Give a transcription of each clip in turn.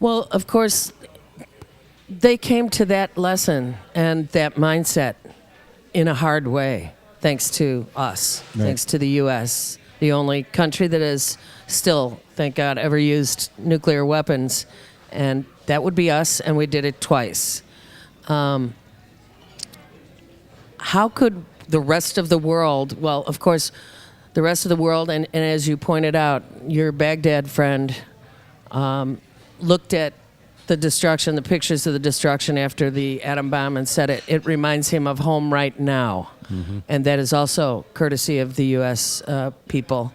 Well, of course, they came to that lesson and that mindset in a hard way, thanks to us, Right. thanks to the U.S., the only country that has still, thank God, ever used nuclear weapons. And that would be us, and we did it twice. How could the rest of the world, well, of course, the rest of the world, and as you pointed out, your Baghdad friend looked at the destruction, the pictures of the destruction after the atom bomb, and said it reminds him of home right now. Mm-hmm. And that is also courtesy of the U.S. People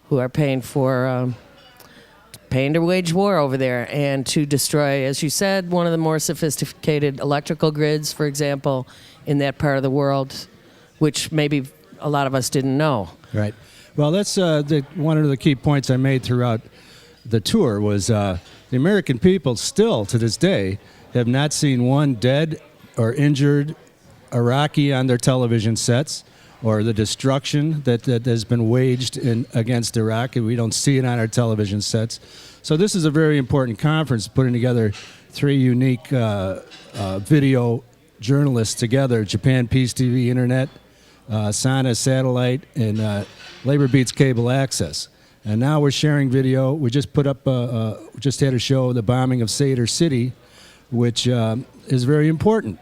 who are paying to wage war over there and to destroy, as you said, one of the more sophisticated electrical grids, for example, in that part of the world, which maybe a lot of us didn't know. Right. Well, that's one of the key points I made throughout the tour was the American people still, to this day, have not seen one dead or injured Iraqi on their television sets, or the destruction that has been waged against Iraq, and we don't see it on our television sets. So this is a very important conference, putting together three unique video journalists together: Japan Peace TV Internet, Sana Satellite, and Labor Beats Cable Access. And now we're sharing video. We just put up, just had a show, the bombing of Sadr City, which is very important.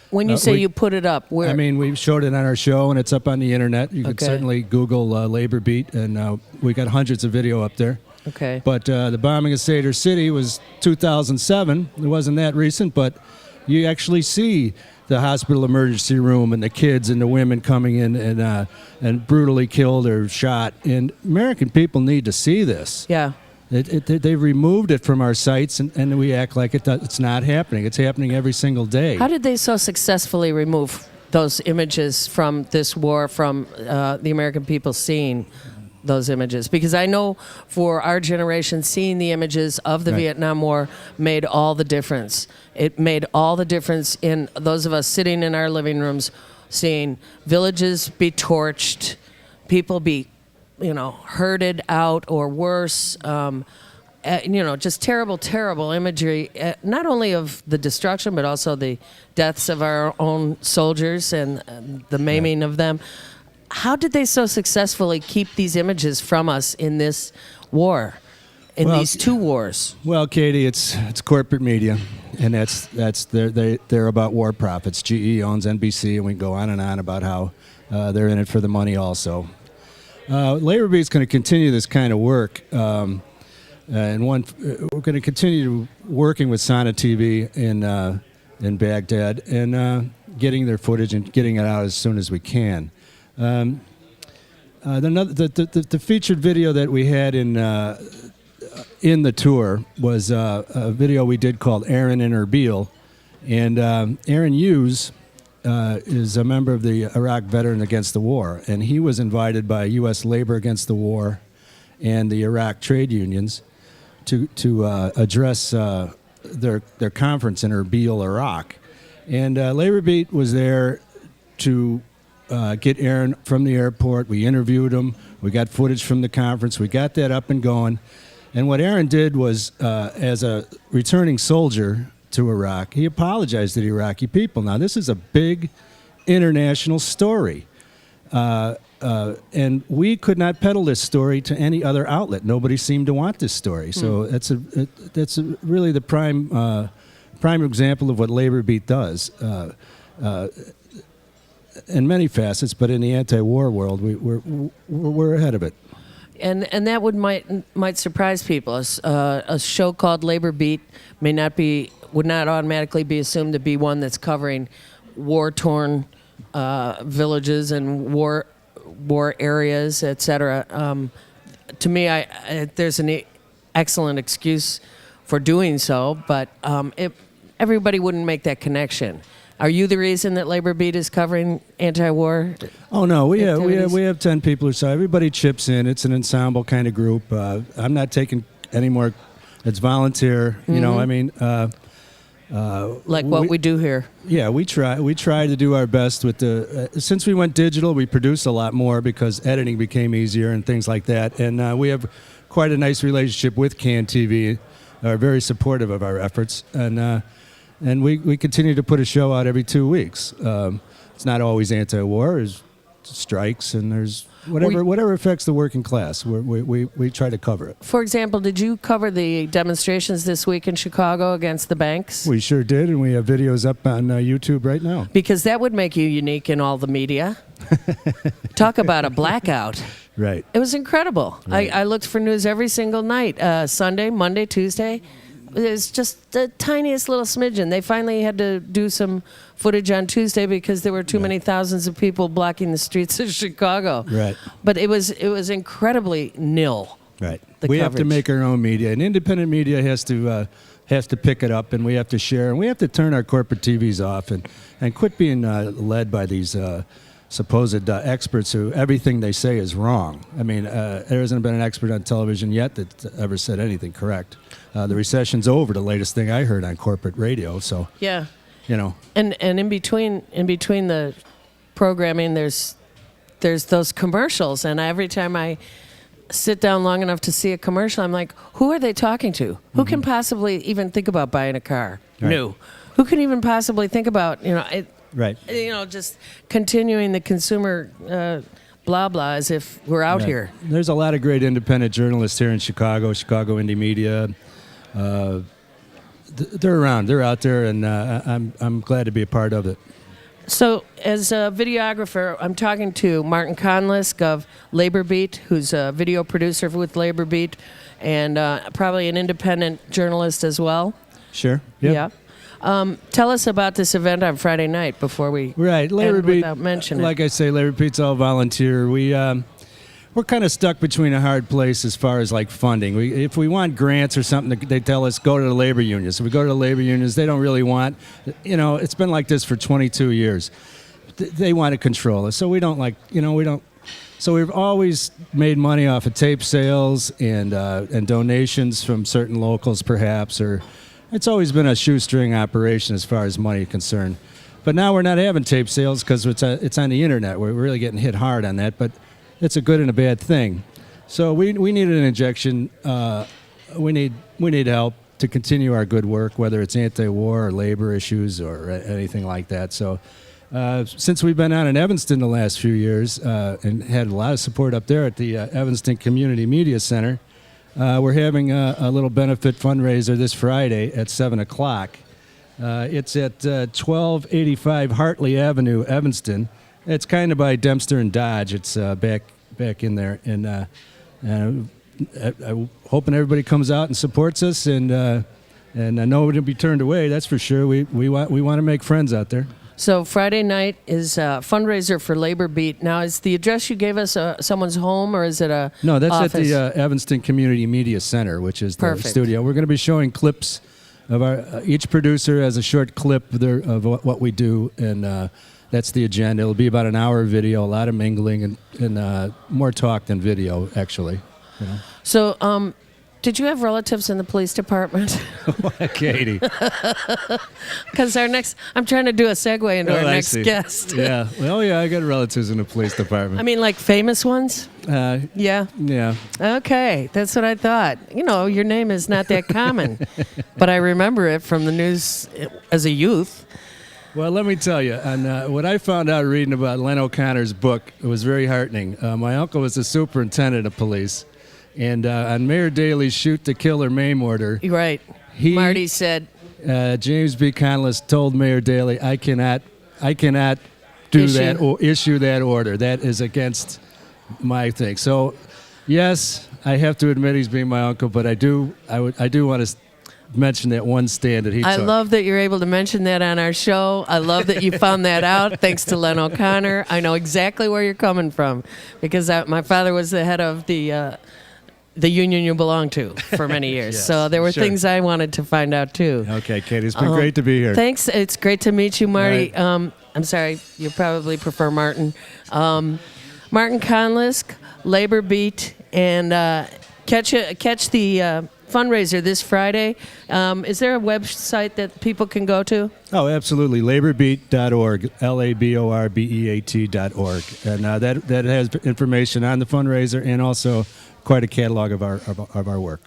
When you say you put it up, where? I mean, we showed it on our show, and it's up on the internet. You can certainly Google Labor Beat, and we got hundreds of video up there. Okay. But the bombing of Sadr City was 2007. It wasn't that recent, but you actually see the hospital emergency room and the kids and the women coming in and brutally killed or shot. And American people need to see this. Yeah. They've removed it from our sites, and we act like it's not happening. It's happening every single day. How did they so successfully remove those images from this war, from the American people seeing those images? Because I know for our generation, seeing the images of the Vietnam War made all the difference. It made all the difference in those of us sitting in our living rooms, seeing villages be torched, people be herded out, or worse, just terrible, terrible imagery, not only of the destruction, but also the deaths of our own soldiers and the maiming of them. How did they so successfully keep these images from us in this war, in these two wars? Well, Katie, it's corporate media, and they're about war profits. GE owns NBC, and we can go on and on about how they're in it for the money also. Labor Beat's going to continue this kind of work, and we're going to continue working with Sana TV in Baghdad and getting their footage and getting it out as soon as we can. The featured video that we had in the tour was a video we did called Aaron and Erbil, and Aaron Hughes is a member of the Iraq Veteran Against the War, and he was invited by U.S. Labor Against the War and the Iraq trade unions to address their conference in Erbil, Iraq. And Labor Beat was there to get Aaron from the airport. We interviewed him. We got footage from the conference. We got that up and going. And what Aaron did was, as a returning soldier to Iraq, he apologized to the Iraqi people. Now, this is a big international story. And we could not peddle this story to any other outlet. Nobody seemed to want this story. So that's really the prime example of what Labor Beat does. In many facets, but in the anti-war world, we're ahead of it. And that might surprise people. A show called Labor Beat would not automatically be assumed to be one that's covering war-torn villages and war areas, etc. To me, there's an excellent excuse for doing so, but everybody wouldn't make that connection. Are you the reason that Labor Beat is covering anti-war? Oh no, we have 10 people or so. Everybody chips in. It's an ensemble kind of group. I'm not taking any more. It's volunteer. You know, I mean, like what we do here. Yeah, we try to do our best with the. Since we went digital, we produce a lot more because editing became easier and things like that. And we have quite a nice relationship with CanTV. are very supportive of our efforts, and we continue to put a show out every 2 weeks. It's not always anti-war. There's strikes, and there's whatever affects the working class. We try to cover it. For example, did you cover the demonstrations this week in Chicago against the banks? We sure did, and we have videos up on YouTube right now. Because that would make you unique in all the media. Talk about a blackout. Right. It was incredible. Right. I looked for news every single night, Sunday, Monday, Tuesday. It's just the tiniest little smidgen. They finally had to do some footage on Tuesday because there were too many thousands of people blocking the streets of Chicago. Right. But it was incredibly nil. Right. The We have to coverage. make our own media, and independent media has to pick it up, and we have to share, and we have to turn our corporate TVs off and quit being led by these supposed experts who everything they say is wrong. I mean, there hasn't been an expert on television yet that ever said anything correct. The recession's over, the latest thing I heard on corporate radio. So Yeah. you know, And in between the programming, there's those commercials, and every time I sit down long enough to see a commercial, I'm like, who are they talking to? Who can possibly even think about buying a car? Right. No. Who can even possibly think about right. just continuing the consumer blah blah as if we're out Right. here. There's a lot of great independent journalists here in Chicago Indie Media. They're around. They're out there, and I'm glad to be a part of it. So, as a videographer, I'm talking to Martin Conlisk of Labor Beat, who's a video producer with Labor Beat, and probably an independent journalist as well. Sure. Yep. Yeah. Tell us about this event on Friday night before we Right, Labor end Beat. without mentioning Like I say, Labor Beat's all volunteer. We're kind of stuck between a hard place as far as like funding. If we want grants or something, they tell us go to the labor unions. So we go to the labor unions. They don't really want. It's been like this for 22 years. They want to control us, so we don't like. We don't. So we've always made money off of tape sales and donations from certain locals, perhaps, or it's always been a shoestring operation as far as money is concerned. But now we're not having tape sales because it's on the internet. We're really getting hit hard on that, but it's a good and a bad thing. So we needed an injection. We need help to continue our good work, whether it's anti-war or labor issues or anything like that. So since we've been out in Evanston the last few years and had a lot of support up there at the Evanston Community Media Center, we're having a little benefit fundraiser this Friday at 7 o'clock. It's at 1285 Hartley Avenue, Evanston. It's kind of by Dempster and Dodge. It's back in there, and I'm hoping everybody comes out and supports us, and nobody will be turned away. That's for sure. We want to make friends out there. So Friday night is a fundraiser for Labor Beat. Now, is the address you gave us someone's home, or is it a No, that's office? at the Evanston Community Media Center, which is the Perfect. studio. We're going to be showing clips of our. Each producer has a short clip of what we do, and that's the agenda. It'll be about an hour video, a lot of mingling, and more talk than video, actually. So, did you have relatives in the police department? Katy. Because I'm trying to do a segue into our I next see. guest. Yeah. Well, yeah, I got relatives in the police department. I mean, like famous ones? Yeah. Yeah. Okay, that's what I thought. Your name is not that common, but I remember it from the news as a youth. Well, let me tell you, and what I found out reading about Len O'Connor's book, it was very heartening. My uncle was the superintendent of police, and on Mayor Daley's shoot to kill or maim order, Right. Marty said, James B. Conlisk told Mayor Daley, I cannot do Issue. that or issue that order. That is against my thing. So, yes, I have to admit he's being my uncle, but I do want to mention that one stand that he I took. love that you're able to mention that on our show. I love that you found that out thanks to Len O'Connor. I know exactly where you're coming from because my father was the head of the union you belong to for many years. Yes, so there were sure. things I wanted to find out too. Okay, Katie, it's been great to be here. Thanks. It's great to meet you, Marty. Right. I'm sorry, you probably prefer Martin. Martin Conlisk, Labor Beat, and catch the fundraiser this Friday. Is there a website that people can go to? Oh, absolutely. Laborbeat.org, LABORBEAT.org. And that has information on the fundraiser and also quite a catalog of our work.